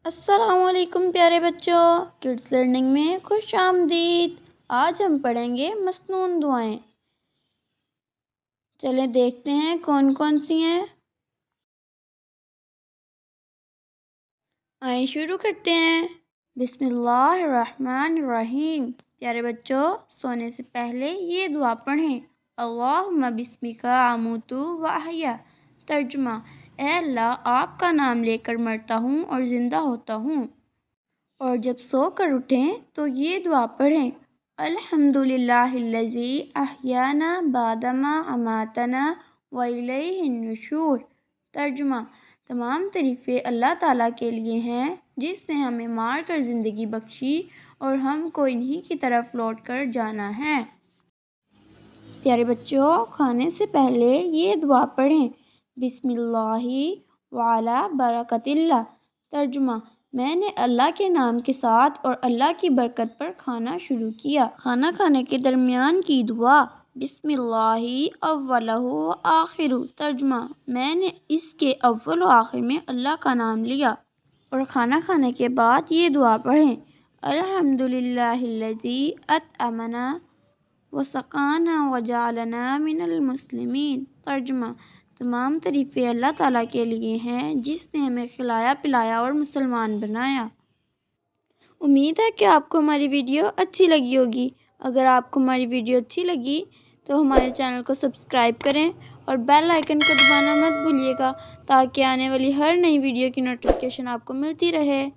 السلام علیکم پیارے بچوں، کڈس لرننگ میں خوش آمدید۔ آج ہم پڑھیں گے مسنون دعائیں۔ چلیں دیکھتے ہیں کون کون سی ہیں۔ آئیں شروع کرتے ہیں۔ بسم اللہ الرحمن الرحیم۔ پیارے بچوں، سونے سے پہلے یہ دعا پڑھیں۔ اللہم بسمک اموت و احیا۔ ترجمہ: اے اللہ، آپ کا نام لے کر مرتا ہوں اور زندہ ہوتا ہوں۔ اور جب سو کر اٹھیں تو یہ دعا پڑھیں۔ الحمدللہ الذی احیانا بعدما اماتنا والیہ النشور۔ ترجمہ: تمام تعریفیں اللہ تعالیٰ کے لیے ہیں جس نے ہمیں مار کر زندگی بخشی اور ہم کو انہی کی طرف لوٹ کر جانا ہے۔ پیارے بچوں، کھانے سے پہلے یہ دعا پڑھیں۔ بسم اللہ وعلی برکت اللہ۔ ترجمہ: میں نے اللہ کے نام کے ساتھ اور اللہ کی برکت پر کھانا شروع کیا۔ کھانا کھانے کے درمیان کی دعا۔ بسم اللہ اولہ و آخرہ۔ ترجمہ: میں نے اس کے اول و آخر میں اللہ کا نام لیا۔ اور کھانا کھانے کے بعد یہ دعا پڑھیں۔ الحمدللہ الذی اطعمنا وسقانا وجعلنا من المسلمین۔ ترجمہ: تمام تعریفیں اللہ تعالیٰ کے لیے ہیں جس نے ہمیں کھلایا پلایا اور مسلمان بنایا۔ امید ہے کہ آپ کو ہماری ویڈیو اچھی لگی ہوگی۔ اگر آپ کو ہماری ویڈیو اچھی لگی تو ہمارے چینل کو سبسکرائب کریں اور بیل آئیکن کو دبانا مت بھولیے گا تاکہ آنے والی ہر نئی ویڈیو کی نوٹیفیکیشن آپ کو ملتی رہے۔